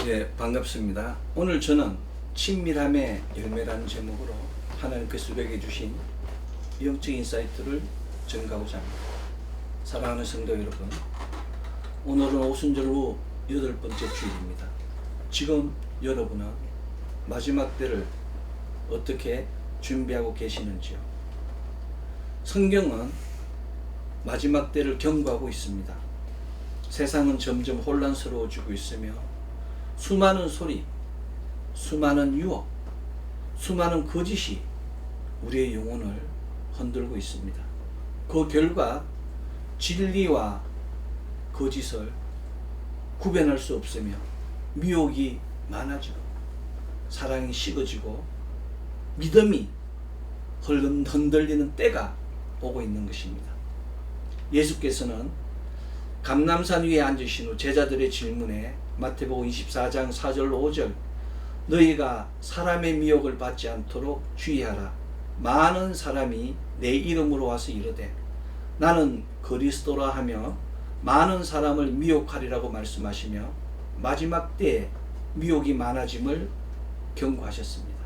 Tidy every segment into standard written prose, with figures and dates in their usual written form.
네, 반갑습니다. 오늘 저는 친밀함의 열매라는 제목으로 하나님께서 우리에게 주신 영적 인사이트를 전가하고자 합니다. 사랑하는 성도 여러분, 오늘은 오순절 후 8번째 주일입니다. 지금 여러분은 마지막 때를 어떻게 준비하고 계시는지요? 성경은 마지막 때를 경고하고 있습니다. 세상은 점점 혼란스러워지고 있으며 수많은 소리, 수많은 유혹, 수많은 거짓이 우리의 영혼을 흔들고 있습니다. 그 결과 진리와 거짓을 구별할 수 없으며 미혹이 많아지고 사랑이 식어지고 믿음이 흔들리는 때가 오고 있는 것입니다. 예수께서는 감람산 위에 앉으신 후 제자들의 질문에 마태복음 24장 4절 5절 너희가 사람의 미혹을 받지 않도록 주의하라. 많은 사람이 내 이름으로 와서 이르되 나는 그리스도라 하며 많은 사람을 미혹하리라고 말씀하시며 마지막 때에 미혹이 많아짐을 경고하셨습니다.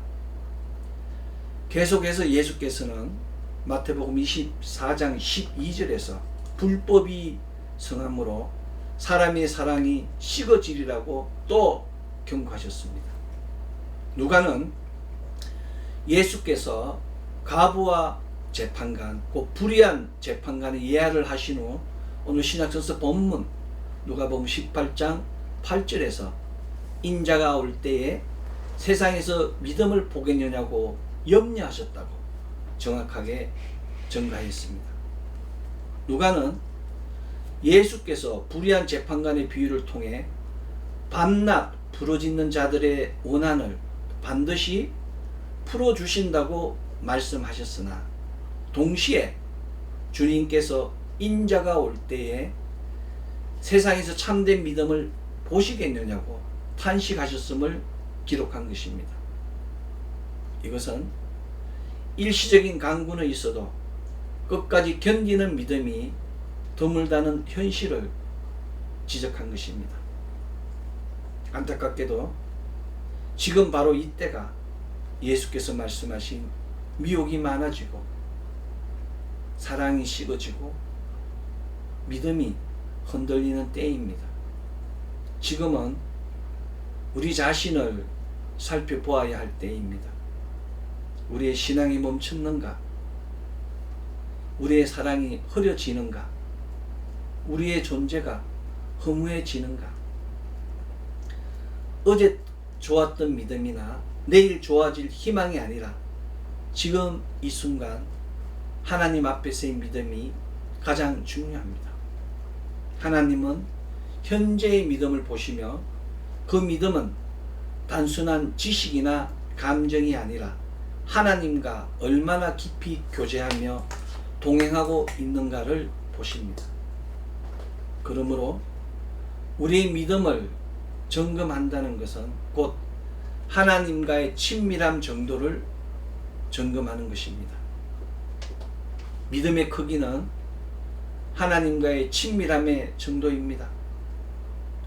계속해서 예수께서는 마태복음 24장 12절에서 불법이 성함으로 사람의 사랑이 식어지리라고 또 경고하셨습니다. 누가는 예수께서 가부와 재판관, 그 불의한 재판관의 예하를 하신 후 오늘 신약성서 본문 누가복음 18장 8절에서 인자가 올 때에 세상에서 믿음을 보겠느냐고 염려하셨다고 정확하게 전가했습니다. 누가는 예수께서 불의한 재판관의 비유를 통해 밤낮 부르짖는 자들의 원한을 반드시 풀어주신다고 말씀하셨으나 동시에 주님께서 인자가 올 때에 세상에서 참된 믿음을 보시겠느냐고 탄식하셨음을 기록한 것입니다. 이것은 일시적인 강군은 있어도 끝까지 견디는 믿음이 드물다는 현실을 지적한 것입니다. 안타깝게도 지금 바로 이때가 예수께서 말씀하신 미혹이 많아지고 사랑이 식어지고 믿음이 흔들리는 때입니다. 지금은 우리 자신을 살펴보아야 할 때입니다. 우리의 신앙이 멈췄는가? 우리의 사랑이 흐려지는가? 우리의 존재가 허무해지는가? 어제 좋았던 믿음이나 내일 좋아질 희망이 아니라 지금 이 순간 하나님 앞에서의 믿음이 가장 중요합니다. 하나님은 현재의 믿음을 보시며 그 믿음은 단순한 지식이나 감정이 아니라 하나님과 얼마나 깊이 교제하며 동행하고 있는가를 보십니다. 그러므로 우리의 믿음을 점검한다는 것은 곧 하나님과의 친밀함 정도를 점검하는 것입니다. 믿음의 크기는 하나님과의 친밀함의 정도입니다.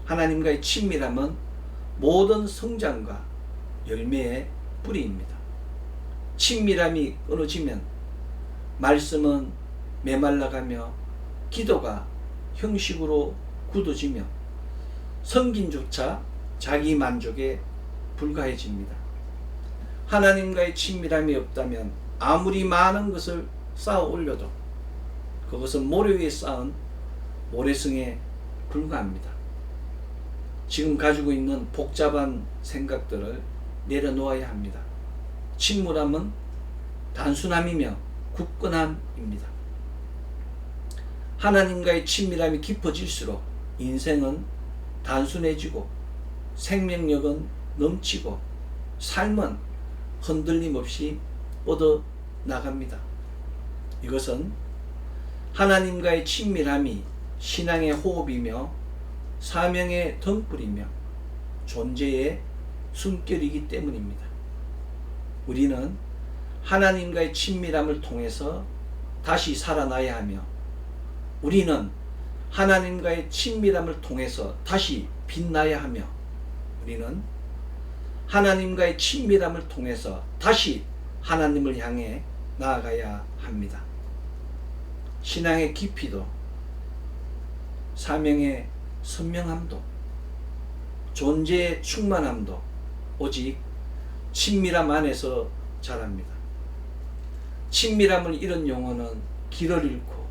하나님과의 친밀함은 모든 성장과 열매의 뿌리입니다. 친밀함이 끊어지면 말씀은 메말라가며 기도가 형식으로 굳어지며 성긴조차 자기 만족에 불과해집니다. 하나님과의 친밀함이 없다면 아무리 많은 것을 쌓아 올려도 그것은 모래 위에 쌓은 모래성에 불과합니다. 지금 가지고 있는 복잡한 생각들을 내려놓아야 합니다. 친밀함은 단순함이며 굳건함입니다. 하나님과의 친밀함이 깊어질수록 인생은 단순해지고 생명력은 넘치고 삶은 흔들림 없이 뻗어나갑니다. 이것은 하나님과의 친밀함이 신앙의 호흡이며 사명의 등불이며 존재의 숨결이기 때문입니다. 우리는 하나님과의 친밀함을 통해서 다시 살아나야 하며 우리는 하나님과의 친밀함을 통해서 다시 빛나야 하며 우리는 하나님과의 친밀함을 통해서 다시 하나님을 향해 나아가야 합니다. 신앙의 깊이도, 사명의 선명함도, 존재의 충만함도 오직 친밀함 안에서 자랍니다. 친밀함을 잃은 영혼은 길을 잃고,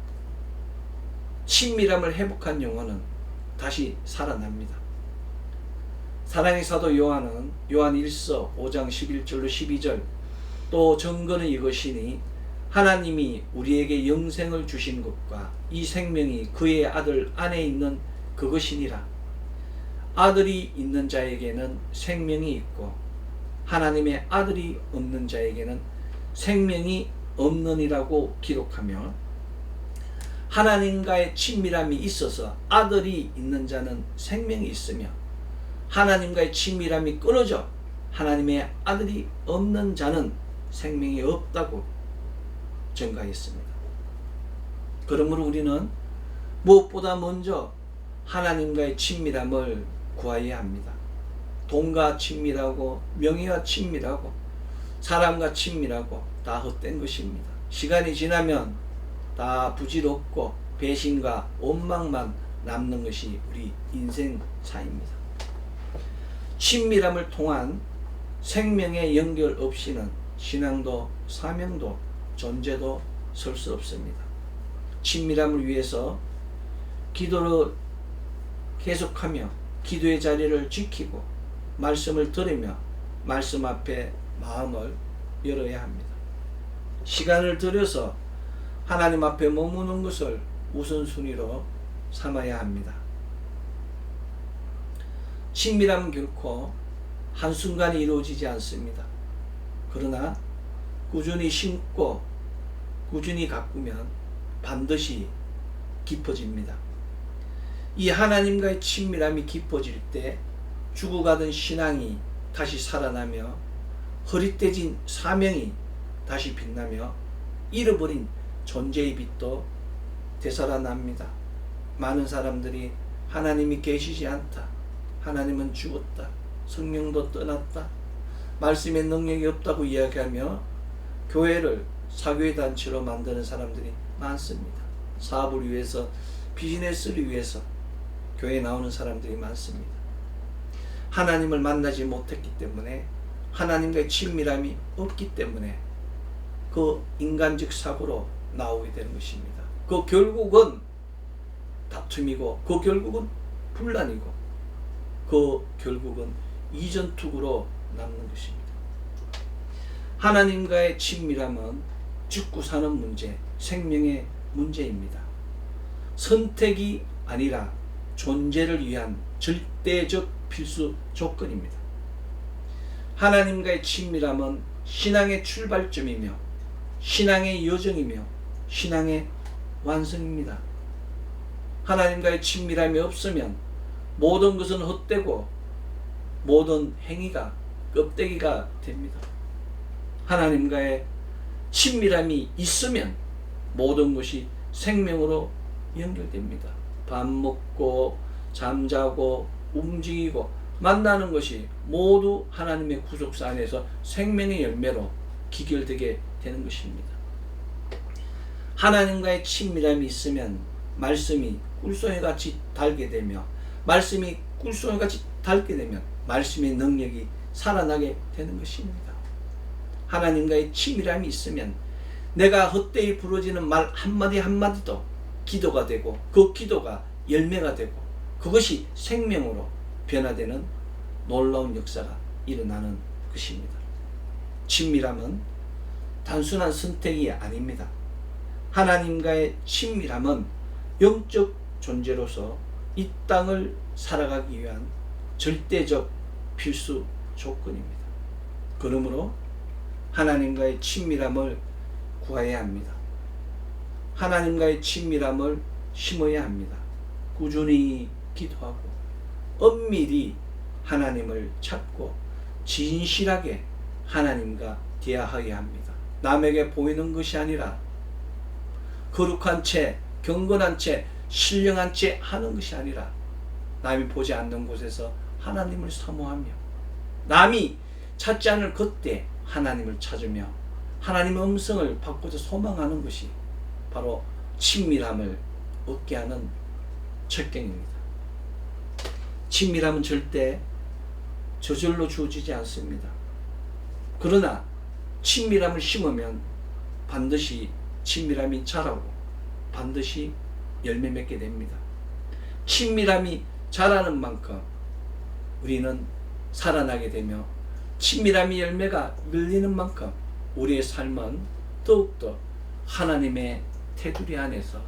친밀함을 회복한 영혼은 다시 살아납니다. 사랑의 사도 요한은 요한 1서 5장 11절로 12절 또 증거는 이것이니 하나님이 우리에게 영생을 주신 것과 이 생명이 그의 아들 안에 있는 그것이니라. 아들이 있는 자에게는 생명이 있고 하나님의 아들이 없는 자에게는 생명이 없느니라고 기록하며, 하나님과의 친밀함이 있어서 아들이 있는 자는 생명이 있으며 하나님과의 친밀함이 끊어져 하나님의 아들이 없는 자는 생명이 없다고 증가했습니다. 그러므로 우리는 무엇보다 먼저 하나님과의 친밀함을 구해야 합니다. 돈과 친밀하고 명예와 친밀하고 사람과 친밀하고 다 헛된 것입니다. 시간이 지나면 다 부질없고 배신과 원망만 남는 것이 우리 인생사입니다. 친밀함을 통한 생명의 연결 없이는 신앙도 사명도 존재도 설 수 없습니다. 친밀함을 위해서 기도를 계속하며 기도의 자리를 지키고 말씀을 들으며 말씀 앞에 마음을 열어야 합니다. 시간을 들여서 하나님 앞에 머무는 것을 우선순위로 삼아야 합니다. 친밀함은 결코 한순간에 이루어지지 않습니다. 그러나 꾸준히 심고 꾸준히 가꾸면 반드시 깊어집니다. 이 하나님과의 친밀함이 깊어질 때 죽어가던 신앙이 다시 살아나며 흐릿해진 사명이 다시 빛나며 잃어버린 존재의 빛도 되살아납니다. 많은 사람들이 하나님이 계시지 않다, 하나님은 죽었다, 성령도 떠났다, 말씀의 능력이 없다고 이야기하며 교회를 사교회 단체로 만드는 사람들이 많습니다. 사업을 위해서, 비즈니스를 위해서 교회에 나오는 사람들이 많습니다. 하나님을 만나지 못했기 때문에, 하나님과의 친밀함이 없기 때문에 그 인간적 사고로 나오게 되는 것입니다. 그 결국은 다툼이고, 그 결국은 분란이고, 그 결국은 이전투구로 남는 것입니다. 하나님과의 친밀함은 죽고 사는 문제, 생명의 문제입니다. 선택이 아니라 존재를 위한 절대적 필수 조건입니다. 하나님과의 친밀함은 신앙의 출발점이며 신앙의 여정이며 신앙의 완성입니다. 하나님과의 친밀함이 없으면 모든 것은 헛되고 모든 행위가 껍데기가 됩니다. 하나님과의 친밀함이 있으면 모든 것이 생명으로 연결됩니다. 밥 먹고 잠자고 움직이고 만나는 것이 모두 하나님의 구속사 안에서 생명의 열매로 기결되게 되는 것입니다. 하나님과의 친밀함이 있으면 말씀이 꿀송이같이 달게 되며, 말씀이 꿀송이같이 닳게 되면 말씀의 능력이 살아나게 되는 것입니다. 하나님과의 친밀함이 있으면 내가 헛되이 부러지는 말 한마디 한마디도 기도가 되고, 그 기도가 열매가 되고, 그것이 생명으로 변화되는 놀라운 역사가 일어나는 것입니다. 친밀함은 단순한 선택이 아닙니다. 하나님과의 친밀함은 영적 존재로서 이 땅을 살아가기 위한 절대적 필수 조건입니다. 그러므로 하나님과의 친밀함을 구해야 합니다. 하나님과의 친밀함을 심어야 합니다. 꾸준히 기도하고 엄밀히 하나님을 찾고 진실하게 하나님과 대화해야 합니다. 남에게 보이는 것이 아니라 거룩한 채, 경건한 채, 신령한 채 하는 것이 아니라 남이 보지 않는 곳에서 하나님을 사모하며 남이 찾지 않을 그때 하나님을 찾으며 하나님의 음성을 받고자 소망하는 것이 바로 친밀함을 얻게 하는 첩경입니다. 친밀함은 절대 저절로 주어지지 않습니다. 그러나 친밀함을 심으면 반드시 친밀함이 자라고 반드시 열매 맺게 됩니다. 친밀함이 자라는 만큼 우리는 살아나게 되며 친밀함이 열매가 밀리는 만큼 우리의 삶은 더욱더 하나님의 테두리 안에서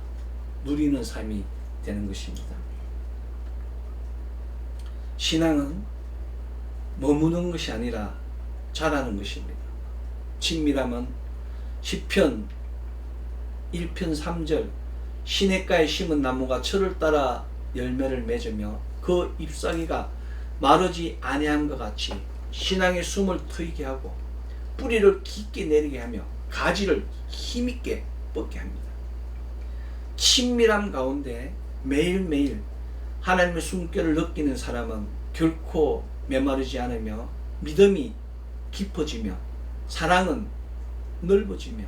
누리는 삶이 되는 것입니다. 신앙은 머무는 것이 아니라 자라는 것입니다. 친밀함은 시편 1편 3절 시냇가에 심은 나무가 철을 따라 열매를 맺으며 그 잎사귀가 마르지 아니한 것 같이 신앙의 숨을 트이게 하고 뿌리를 깊게 내리게 하며 가지를 힘있게 뻗게 합니다. 친밀함 가운데 매일매일 하나님의 숨결을 느끼는 사람은 결코 메마르지 않으며 믿음이 깊어지며 사랑은 넓어지며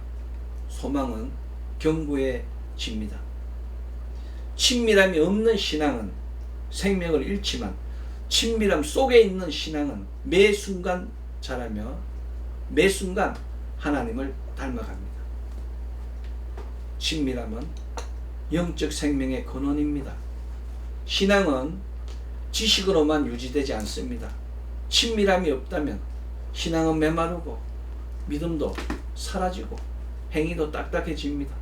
소망은 견고해집니다. 친밀함이 없는 신앙은 생명을 잃지만 친밀함 속에 있는 신앙은 매 순간 자라며 매 순간 하나님을 닮아갑니다. 친밀함은 영적 생명의 근원입니다. 신앙은 지식으로만 유지되지 않습니다. 친밀함이 없다면 신앙은 메마르고 믿음도 사라지고 행위도 딱딱해집니다.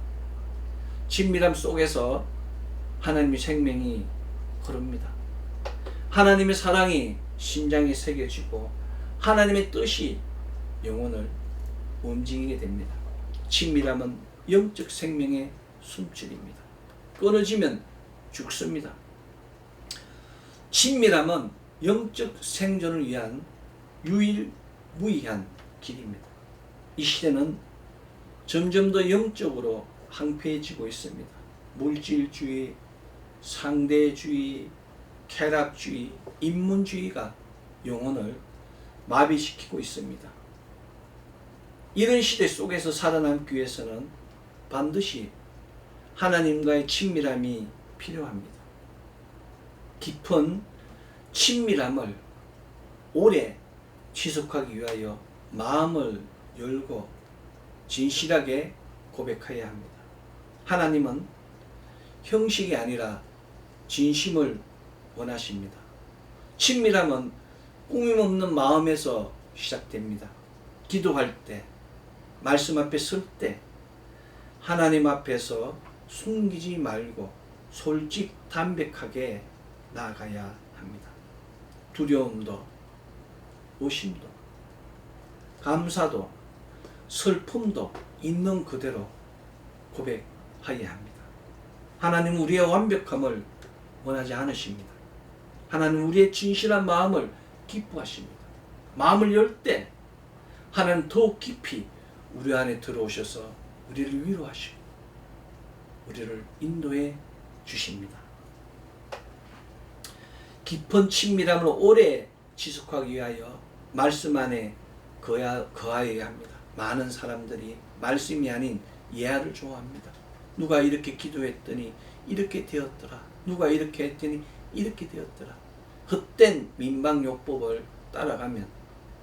친밀함 속에서 하나님의 생명이 흐릅니다. 하나님의 사랑이 심장에 새겨지고 하나님의 뜻이 영혼을 움직이게 됩니다. 친밀함은 영적 생명의 숨줄입니다. 끊어지면 죽습니다. 친밀함은 영적 생존을 위한 유일무이한 길입니다. 이 시대는 점점 더 영적으로 황폐해지고 있습니다. 물질주의, 상대주의, 쾌락주의, 인문주의가 영혼을 마비시키고 있습니다. 이런 시대 속에서 살아남기 위해서는 반드시 하나님과의 친밀함이 필요합니다. 깊은 친밀함을 오래 지속하기 위하여 마음을 열고 진실하게 고백해야 합니다. 하나님은 형식이 아니라 진심을 원하십니다. 친밀함은 꾸밈없는 마음에서 시작됩니다. 기도할 때, 말씀 앞에 설 때, 하나님 앞에서 숨기지 말고 솔직 담백하게 나아가야 합니다. 두려움도, 의심도, 감사도, 슬픔도 있는 그대로 고백해야 합니다. 하나님 우리의 완벽함을 원하지 않으십니다. 하나님 우리의 진실한 마음을 기뻐하십니다. 마음을 열 때 하나님 더욱 깊이 우리 안에 들어오셔서 우리를 위로하시고 우리를 인도해 주십니다. 깊은 친밀함을 오래 지속하기 위하여 말씀 안에 거하여야 합니다. 많은 사람들이 말씀이 아닌 예화를 좋아합니다. 누가 이렇게 기도했더니 이렇게 되었더라. 누가 이렇게 했더니 이렇게 되었더라. 헛된 민방요법을 따라가면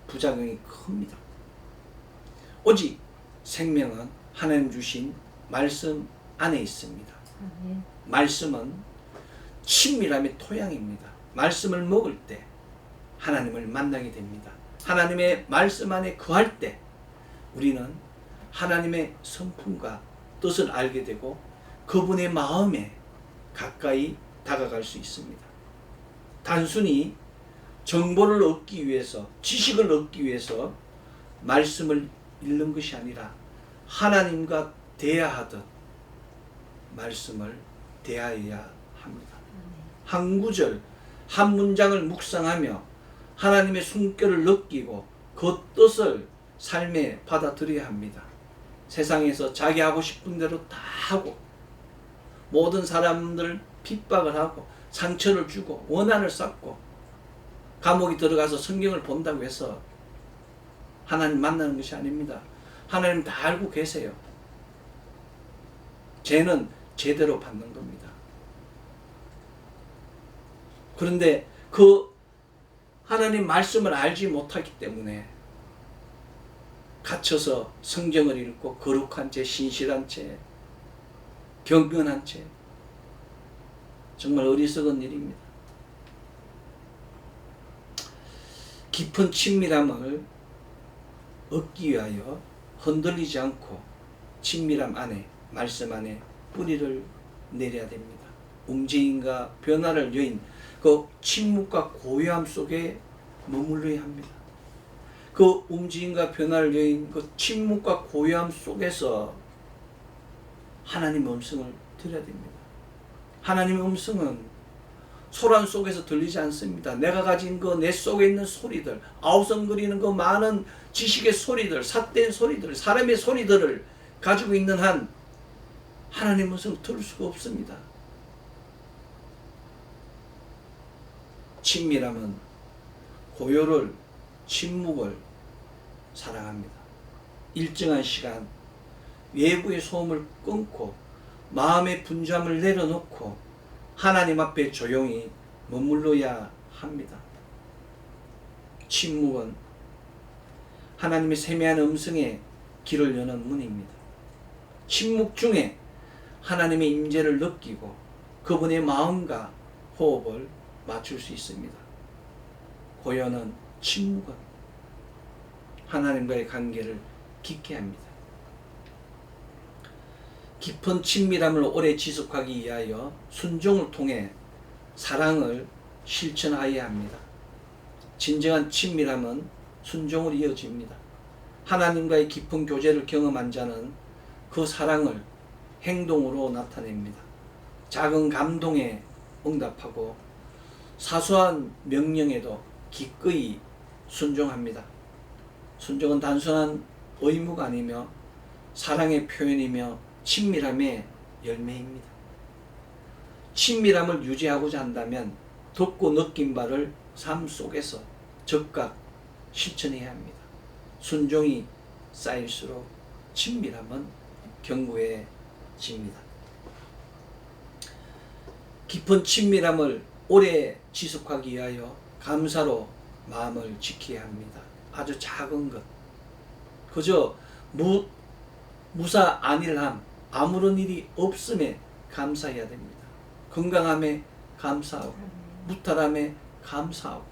부작용이 큽니다. 오직 생명은 하나님 주신 말씀 안에 있습니다. 말씀은 친밀함의 토양입니다. 말씀을 먹을 때 하나님을 만나게 됩니다. 하나님의 말씀 안에 거할 때 우리는 하나님의 성품과 뜻을 알게 되고 그분의 마음에 가까이 다가갈 수 있습니다. 단순히 정보를 얻기 위해서, 지식을 얻기 위해서 말씀을 읽는 것이 아니라 하나님과 대화하듯 말씀을 대하여야 합니다. 한 구절, 한 문장을 묵상하며 하나님의 숨결을 느끼고 그 뜻을 삶에 받아들여야 합니다. 세상에서 자기 하고 싶은 대로 다 하고 모든 사람들 핍박을 하고 상처를 주고 원한을 쌓고 감옥에 들어가서 성경을 본다고 해서 하나님 만나는 것이 아닙니다. 하나님 다 알고 계세요. 죄는 제대로 받는 겁니다. 그런데 그 하나님 말씀을 알지 못하기 때문에 갇혀서 성경을 읽고 거룩한 채, 신실한 채, 경건한 채, 정말 어리석은 일입니다. 깊은 친밀함을 얻기 위하여 흔들리지 않고 친밀함 안에, 말씀 안에 뿌리를 내려야 됩니다. 움직임과 변화를 여인 그 침묵과 고요함 속에 머물러야 합니다. 그 움직임과 변화를 여인 그 침묵과 고요함 속에서 하나님의 음성을 들어야 됩니다. 하나님의 음성은 소란 속에서 들리지 않습니다. 내가 가진 그 내 속에 있는 소리들, 아우성거리는 그 많은 지식의 소리들, 삿된 소리들, 사람의 소리들을 가지고 있는 한 하나님의 음성을 들을 수가 없습니다. 친밀함은 고요를, 침묵을 사랑합니다. 일정한 시간 외부의 소음을 끊고 마음의 분주함을 내려놓고 하나님 앞에 조용히 머물러야 합니다. 침묵은 하나님의 세미한 음성에 길을 여는 문입니다. 침묵 중에 하나님의 임재를 느끼고 그분의 마음과 호흡을 맞출 수 있습니다. 고요는, 침묵은 하나님과의 관계를 깊게 합니다. 깊은 친밀함을 오래 지속하기 위하여 순종을 통해 사랑을 실천하여야 합니다. 진정한 친밀함은 순종으로 이어집니다. 하나님과의 깊은 교제를 경험한 자는 그 사랑을 행동으로 나타냅니다. 작은 감동에 응답하고 사소한 명령에도 기꺼이 순종합니다. 순종은 단순한 의무가 아니며 사랑의 표현이며 친밀함의 열매입니다. 친밀함을 유지하고자 한다면 듣고 느낀 바를 삶 속에서 즉각 실천해야 합니다. 순종이 쌓일수록 친밀함은 견고해집니다. 깊은 친밀함을 오래 지속하기 위하여 감사로 마음을 지켜야 합니다. 아주 작은 것, 그저 무사 안일함, 아무런 일이 없음에 감사해야 됩니다. 건강함에 감사하고, 무탈함에 감사하고,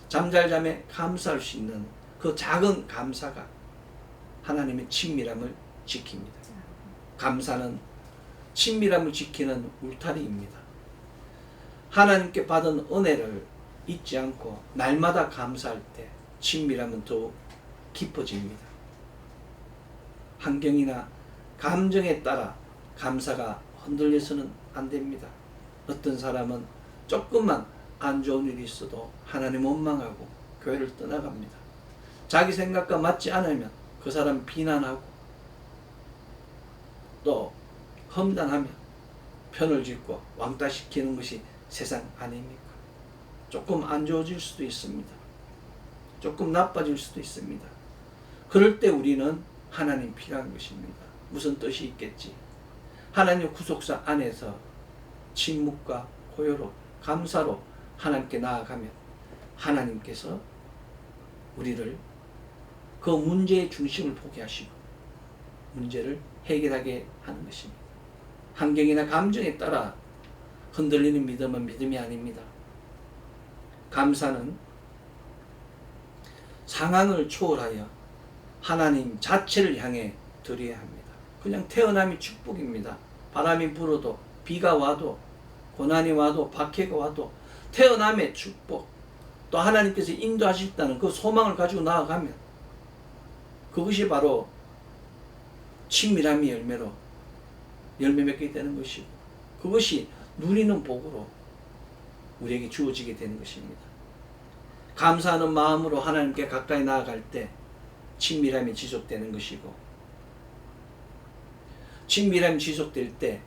잠잘잠에 감사할 수 있는 그 작은 감사가 하나님의 친밀함을 지킵니다. 감사는 친밀함을 지키는 울타리입니다. 하나님께 받은 은혜를 잊지 않고 날마다 감사할 때 친밀함은 더욱 깊어집니다. 환경이나 감정에 따라 감사가 흔들려서는 안 됩니다. 어떤 사람은 조금만 안 좋은 일이 있어도 하나님 원망하고 교회를 떠나갑니다. 자기 생각과 맞지 않으면 그 사람 비난하고 또 험담하며 편을 짓고 왕따시키는 것이 세상 아닙니까? 조금 안 좋아질 수도 있습니다. 조금 나빠질 수도 있습니다. 그럴 때 우리는 하나님 필요한 것입니다. 무슨 뜻이 있겠지? 하나님의 구속사 안에서 침묵과 고요로 감사로 하나님께 나아가면 하나님께서 우리를 그 문제의 중심을 보게 하시고 문제를 해결하게 하는 것입니다. 환경이나 감정에 따라 흔들리는 믿음은 믿음이 아닙니다. 감사는 상황을 초월하여 하나님 자체를 향해 드려야 합니다. 그냥 태어남이 축복입니다. 바람이 불어도 비가 와도 고난이 와도 박해가 와도 태어남의 축복, 또 하나님께서 인도하셨다는 그 소망을 가지고 나아가면 그것이 바로 친밀함의 열매로 열매 맺게 되는 것이고 그것이 누리는 복으로 우리에게 주어지게 되는 것입니다. 감사하는 마음으로 하나님께 가까이 나아갈 때 친밀함이 지속되는 것이고 친밀함이 지속될 때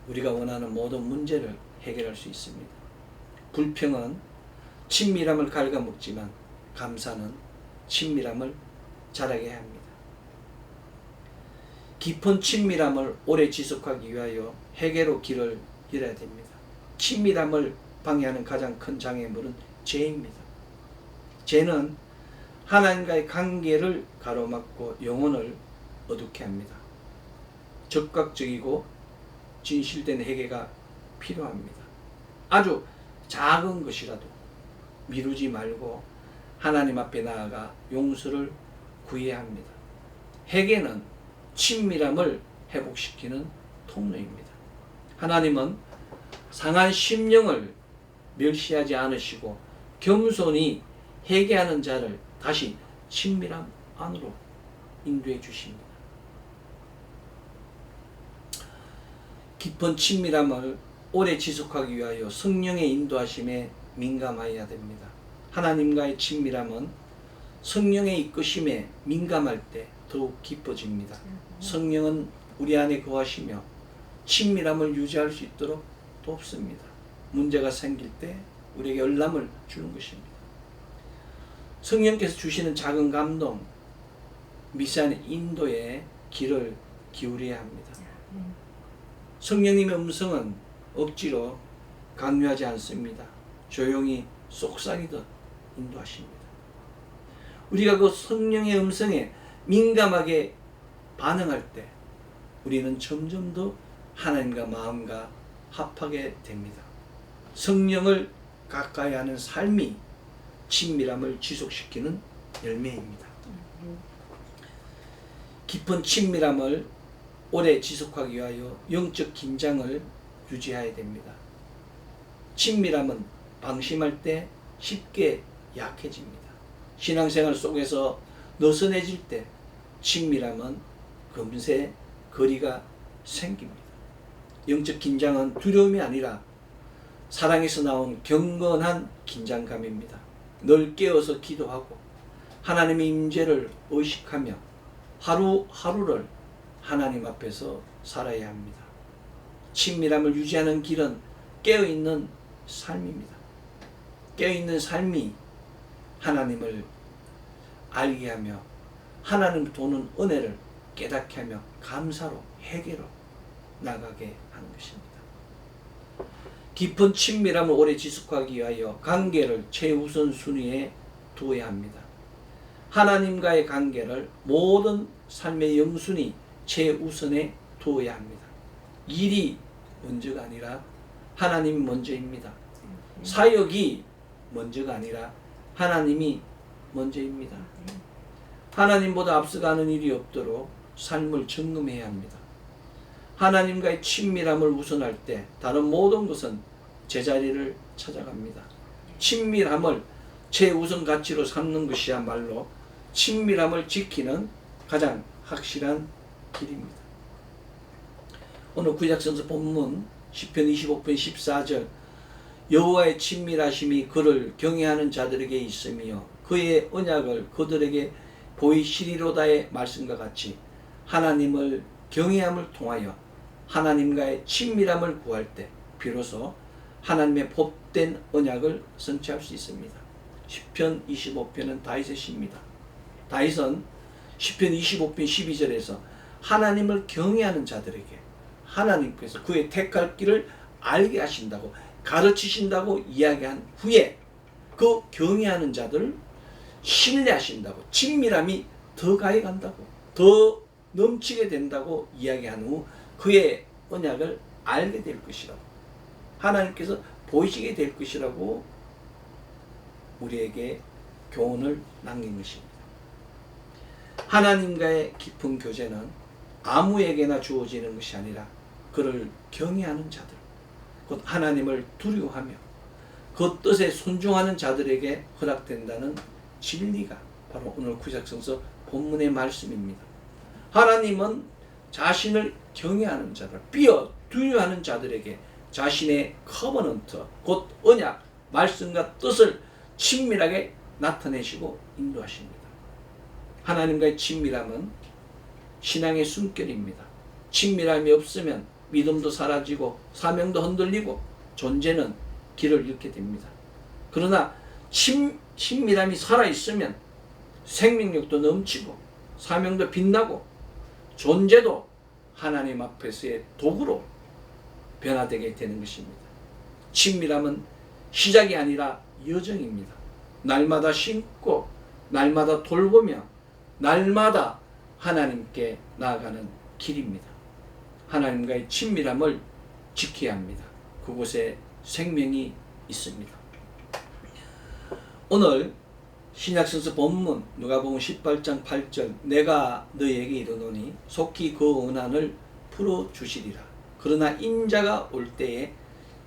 우리가 원하는 모든 문제를 해결할 수 있습니다. 불평은 친밀함을 갉아먹지만 감사는 친밀함을 자라게 합니다. 깊은 친밀함을 오래 지속하기 위하여 회개로 길을 잃어야 됩니다. 친밀함을 방해하는 가장 큰 장애물은 죄입니다. 죄는 하나님과의 관계를 가로막고 영혼을 어둡게 합니다. 적극적이고 진실된 회개가 필요합니다. 아주 작은 것이라도 미루지 말고 하나님 앞에 나아가 용서를 구해야 합니다. 회개는 친밀함을 회복시키는 통로입니다. 하나님은 상한 심령을 멸시하지 않으시고 겸손히 회개하는 자를 다시 친밀함 안으로 인도해 주십니다. 깊은 친밀함을 오래 지속하기 위하여 성령의 인도하심에 민감하여야 됩니다. 하나님과의 친밀함은 성령의 이끄심에 민감할 때 더욱 깊어집니다. 성령은 우리 안에 거하시며 친밀함을 유지할 수 있도록 돕습니다. 문제가 생길 때 우리에게 열람을 주는 것입니다. 성령께서 주시는 작은 감동, 미세한 인도에 귀를 기울여야 합니다. 성령님의 음성은 억지로 강요하지 않습니다. 조용히 속삭이듯 인도하십니다. 우리가 그 성령의 음성에 민감하게 반응할 때 우리는 점점 더 하나님과 마음과 합하게 됩니다. 성령을 가까이 하는 삶이 친밀함을 지속시키는 열매입니다. 깊은 친밀함을 오래 지속하기 위하여 영적 긴장을 유지해야 됩니다. 친밀함은 방심할 때 쉽게 약해집니다. 신앙생활 속에서 느슨해질 때 친밀함은 금세 거리가 생깁니다. 영적 긴장은 두려움이 아니라 사랑에서 나온 경건한 긴장감입니다. 늘 깨어서 기도하고 하나님의 임재를 의식하며 하루하루를 하나님 앞에서 살아야 합니다. 친밀함을 유지하는 길은 깨어있는 삶입니다. 깨어있는 삶이 하나님을 알게 하며 하나님 도는 은혜를 깨닫게 하며 감사로 회개로 나가게 하는 것입니다. 깊은 친밀함을 오래 지속하기 위하여 관계를 최우선 순위에 두어야 합니다. 하나님과의 관계를 모든 삶의 영순위 최우선에 두어야 합니다. 일이 먼저가 아니라 하나님이 먼저입니다. 사역이 먼저가 아니라 하나님이 먼저입니다. 하나님보다 앞서가는 일이 없도록 삶을 점검해야 합니다. 하나님과의 친밀함을 우선할 때 다른 모든 것은 제자리를 찾아갑니다. 친밀함을 최우선 가치로 삼는 것이야말로 친밀함을 지키는 가장 확실한 길입니다. 오늘 구약성서 본문 시편 25편 14절 여호와의 친밀하심이 그를 경외하는 자들에게 있으며 그의 언약을 그들에게 보이시리로다의 말씀과 같이 하나님을 경외함을 통하여 하나님과의 친밀함을 구할 때 비로소 하나님의 복된 언약을 성취할 수 있습니다. 시편 25편은 다윗의 시입니다. 다윗은 시편 25편 12절에서 하나님을 경외하는 자들에게 하나님께서 그의 택할 길을 알게 하신다고 가르치신다고 이야기한 후에 그 경외하는 자들을 신뢰하신다고 친밀함이 더 가해간다고 더 넘치게 된다고 이야기한 후 그의 언약을 알게 될 것이라고 하나님께서 보이시게 될 것이라고 우리에게 교훈을 남긴 것입니다. 하나님과의 깊은 교제는 아무에게나 주어지는 것이 아니라 그를 경외하는 자들, 곧 하나님을 두려워하며 그 뜻에 순종하는 자들에게 허락된다는 진리가 바로 오늘 구약성서 본문의 말씀입니다. 하나님은 자신을 경외하는 자들, 삐어 두려워하는 자들에게 자신의 커버넌트, 곧 언약, 말씀과 뜻을 친밀하게 나타내시고 인도하십니다. 하나님과의 친밀함은 신앙의 숨결입니다. 친밀함이 없으면 믿음도 사라지고 사명도 흔들리고 존재는 길을 잃게 됩니다. 그러나 친밀함이 살아있으면 생명력도 넘치고 사명도 빛나고 존재도 하나님 앞에서의 도구로 변화되게 되는 것입니다. 친밀함은 시작이 아니라 여정입니다. 날마다 심고 날마다 돌보며 날마다 하나님께 나아가는 길입니다. 하나님과의 친밀함을 지켜야 합니다. 그곳에 생명이 있습니다. 오늘 신약성서 본문 누가복음 18장 8절 내가 너희에게 이르노니 속히 그 원한을 풀어주시리라. 그러나 인자가 올 때에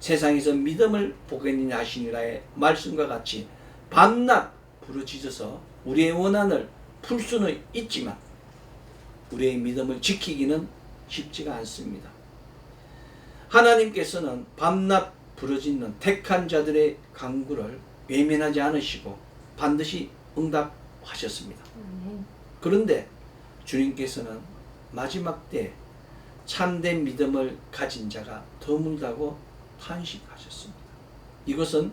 세상에서 믿음을 보겠느냐 하시니라의 말씀과 같이 밤낮 부르짖어서 우리의 원한을 풀 수는 있지만 우리의 믿음을 지키기는 쉽지가 않습니다. 하나님께서는 밤낮 부르짖는 택한 자들의 간구를 외면하지 않으시고 반드시 응답하셨습니다. 그런데 주님께서는 마지막 때 참된 믿음을 가진 자가 드물다고 탄식하셨습니다. 이것은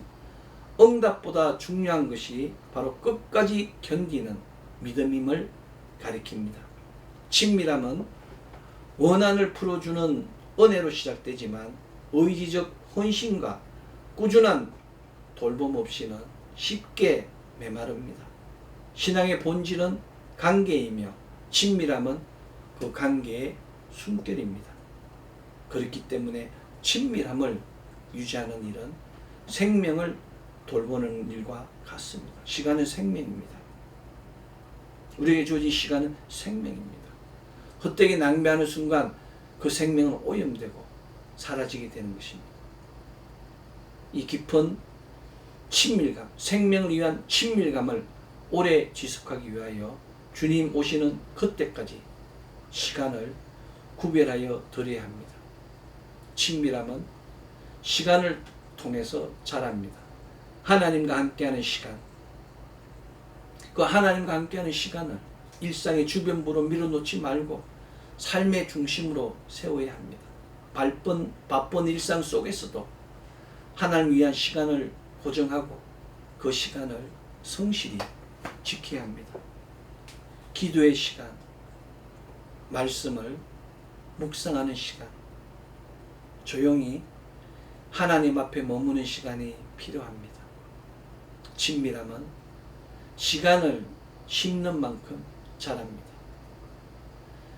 응답보다 중요한 것이 바로 끝까지 견디는 믿음임을 가리킵니다. 친밀함은 원한을 풀어주는 은혜로 시작되지만 의지적 헌신과 꾸준한 돌봄 없이는 쉽게 메마릅니다. 신앙의 본질은 관계이며 친밀함은 그 관계의 숨결입니다. 그렇기 때문에 친밀함을 유지하는 일은 생명을 돌보는 일과 같습니다. 시간은 생명입니다. 우리에게 주어진 시간은 생명입니다. 헛되게 낭비하는 순간 그 생명은 오염되고 사라지게 되는 것입니다. 이 깊은 친밀감, 생명을 위한 친밀감을 오래 지속하기 위하여 주님 오시는 그때까지 시간을 구별하여 드려야 합니다. 친밀함은 시간을 통해서 자랍니다. 하나님과 함께하는 시간, 그 하나님과 함께하는 시간을 일상의 주변부로 밀어놓지 말고 삶의 중심으로 세워야 합니다. 바쁜 일상 속에서도 하나님 위한 시간을 고정하고 그 시간을 성실히 지켜야 합니다. 기도의 시간, 말씀을 묵상하는 시간, 조용히 하나님 앞에 머무는 시간이 필요합니다. 친밀함은 시간을 심는 만큼 자랍니다.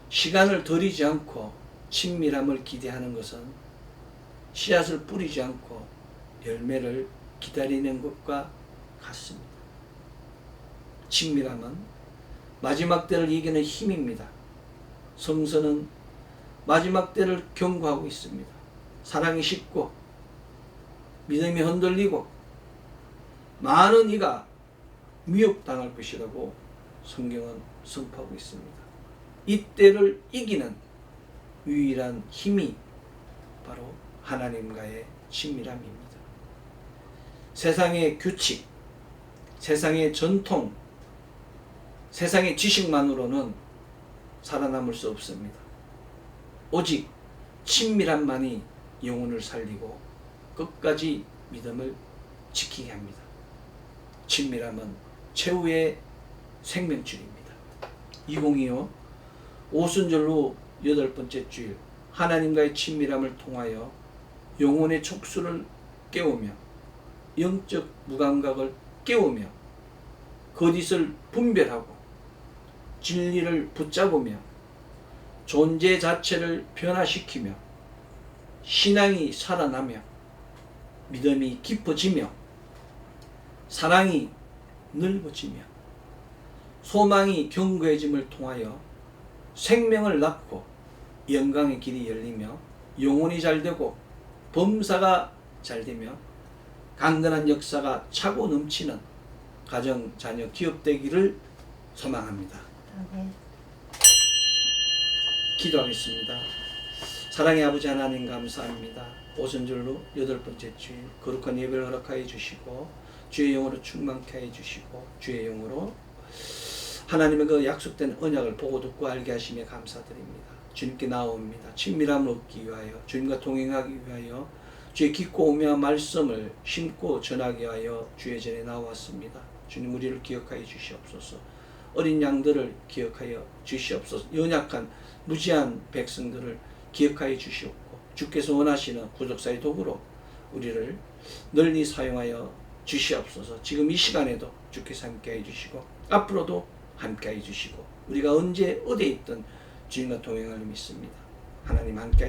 시간을 들이지 않고 친밀함을 기대하는 것은 씨앗을 뿌리지 않고 열매를 기다리는 것과 같습니다. 친밀함은 마지막 때를 이기는 힘입니다. 성서는 마지막 때를 경고하고 있습니다. 사랑이 식고 믿음이 흔들리고 많은 이가 미혹당할 것이라고 성경은 선포하고 있습니다. 이때를 이기는 유일한 힘이 바로 하나님과의 친밀함입니다. 세상의 규칙, 세상의 전통, 세상의 지식만으로는 살아남을 수 없습니다. 오직 친밀함만이 영혼을 살리고 끝까지 믿음을 지키게 합니다. 친밀함은 최후의 생명줄입니다. 2025 오순절로 8번째 주일, 하나님과의 친밀함을 통하여 영혼의 촉수를 깨우며 영적 무감각을 깨우며 거짓을 분별하고 진리를 붙잡으며 존재 자체를 변화시키며 신앙이 살아나며 믿음이 깊어지며 사랑이 넓어지며 소망이 견고해짐을 통하여 생명을 낳고 영광의 길이 열리며 영혼이 잘되고 범사가 잘되며 강건한 역사가 차고 넘치는 가정, 자녀, 기업 되기를 소망합니다. 기도하겠습니다. 사랑의 아버지 하나님 감사합니다. 오순절로 8번째 주일 거룩한 예배를 허락하여 주시고 주의 영으로 충만케 해 주시고 주의 영으로 하나님의 그 약속된 언약을 보고 듣고 알게 하시며 감사드립니다. 주님께 나옵니다. 친밀함을 얻기 위하여 주님과 동행하기 위하여 주의 깊고 오묘한 말씀을 심고 전하게 하여 주의 전에 나왔습니다. 주님 우리를 기억하여 주시옵소서. 어린 양들을 기억하여 주시옵소서. 연약한 무지한 백성들을 기억하여 주시옵고 주께서 원하시는 구속사의 도구로 우리를 널리 사용하여 주시옵소서. 지금 이 시간에도 주께서 함께해 주시고 앞으로도 함께해 주시고 우리가 언제 어디에 있든 주님과 동행을 믿습니다. 하나님 함께